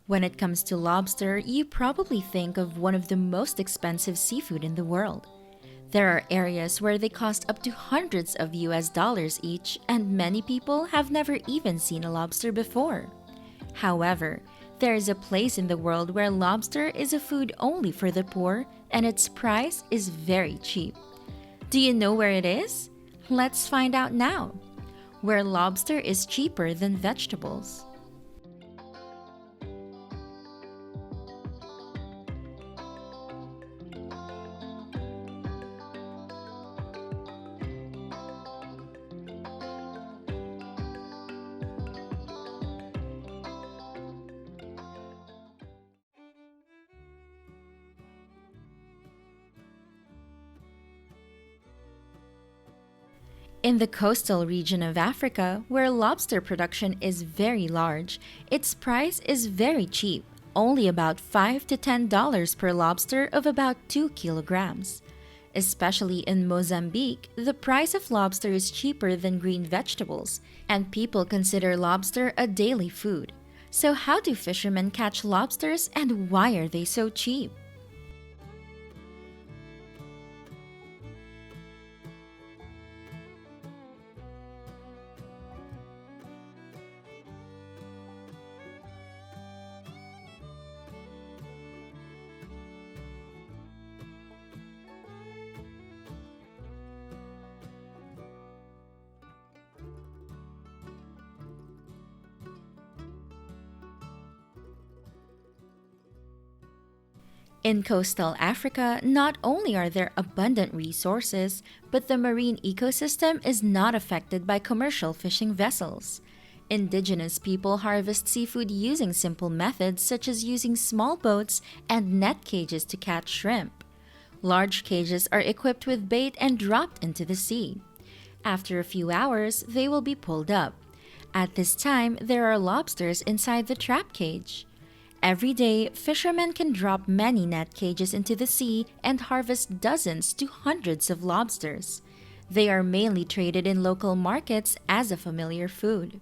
When it comes to lobster, you probably think of one of the most expensive seafood in the world. There are areas where they cost up to hundreds of US dollars each, and many people have never even seen a lobster before. However, there is a place in the world where lobster is a food only for the poor, and its price is very cheap. Do you know where it is? Let's find out now. Where lobster is cheaper than vegetables. In the coastal region of Africa, where lobster production is very large, its price is very cheap, only about $5 to $10 per lobster of about 2 kilograms. Especially in Mozambique, the price of lobster is cheaper than green vegetables, and people consider lobster a daily food. So, how do fishermen catch lobsters and why are they so cheap? In coastal Africa, not only are there abundant resources, but the marine ecosystem is not affected by commercial fishing vessels. Indigenous people harvest seafood using simple methods such as using small boats and net cages to catch shrimp. Large cages are equipped with bait and dropped into the sea. After a few hours, they will be pulled up. At this time, there are lobsters inside the trap cage. Every day, fishermen can drop many net cages into the sea and harvest dozens to hundreds of lobsters. They are mainly traded in local markets as a familiar food.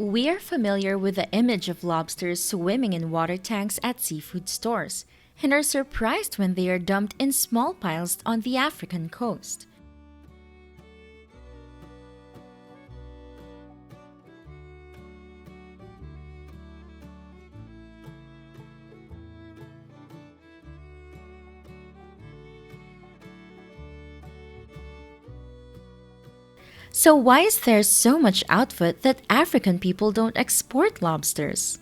We are familiar with the image of lobsters swimming in water tanks at seafood stores and are surprised when they are dumped in small piles on the African coast. So, why is there so much output that African people don't export lobsters?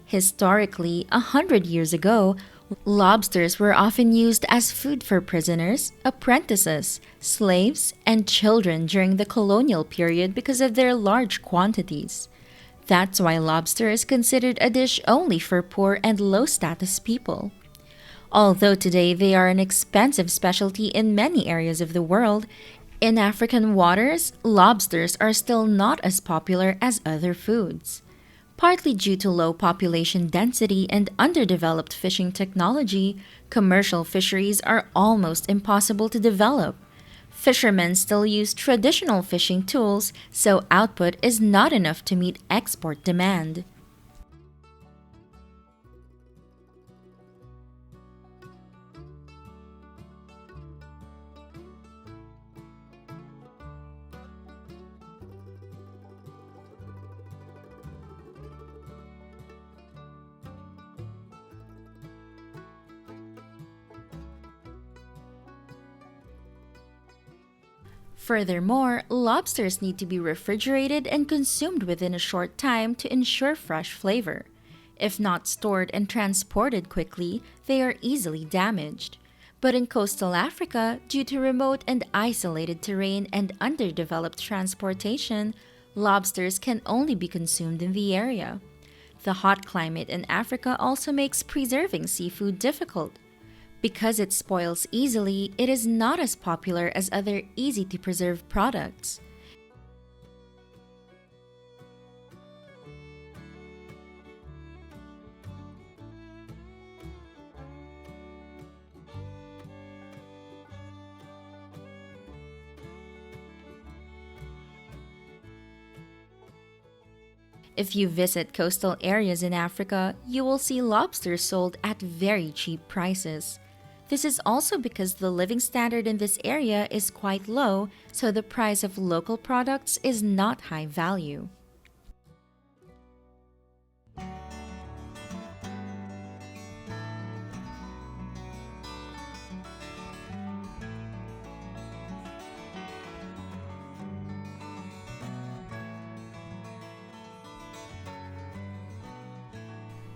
Historically, 100 years ago, lobsters were often used as food for prisoners, apprentices, slaves, and children during the colonial period because of their large quantities. That's why lobster is considered a dish only for poor and low status people. Although today they are an expensive specialty in many areas of the world, in African waters, lobsters are still not as popular as other foods. Partly due to low population density and underdeveloped fishing technology, commercial fisheries are almost impossible to develop. Fishermen still use traditional fishing tools, so output is not enough to meet export demand. Furthermore, lobsters need to be refrigerated and consumed within a short time to ensure fresh flavor. If not stored and transported quickly, they are easily damaged. But in coastal Africa, due to remote and isolated terrain and underdeveloped transportation, lobsters can only be consumed in the area. The hot climate in Africa also makes preserving seafood difficult. Because it spoils easily, it is not as popular as other easy to preserve products. If you visit coastal areas in Africa, you will see lobsters sold at very cheap prices. This is also because the living standard in this area is quite low, so the price of local products is not high value.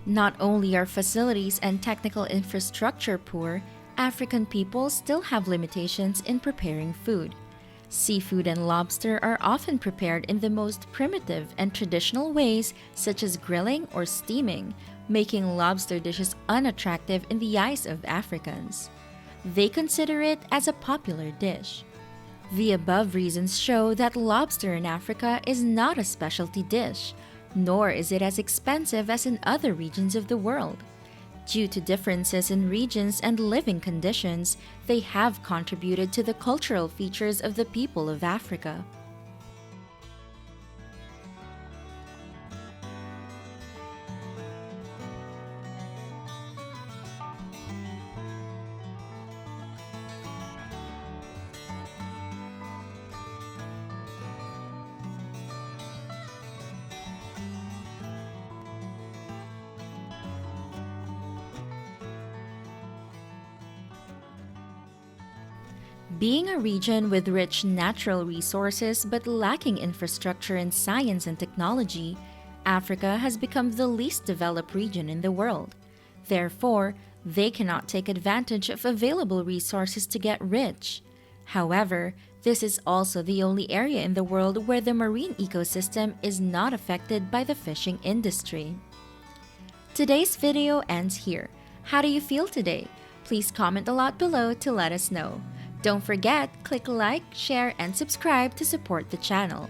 Not only are facilities and technical infrastructure poor, African people still have limitations in preparing food. Seafood and lobster are often prepared in the most primitive and traditional ways, such as grilling or steaming, making lobster dishes unattractive in the eyes of Africans. They consider it as a popular dish. The above reasons show that lobster in Africa is not a specialty dish, nor is it as expensive as in other regions of the world. Due to differences in regions and living conditions, they have contributed to the cultural features of the people of Africa. Being a region with rich natural resources but lacking infrastructure in science and technology, Africa has become the least developed region in the world. Therefore, they cannot take advantage of available resources to get rich. However, this is also the only area in the world where the marine ecosystem is not affected by the fishing industry. Today's video ends here. How do you feel today? Please comment a lot below to let us know. Don't forget, click like, share, and subscribe to support the channel.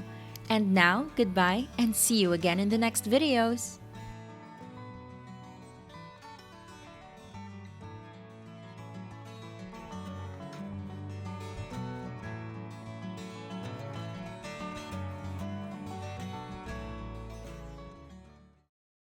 And now, goodbye and see you again in the next videos.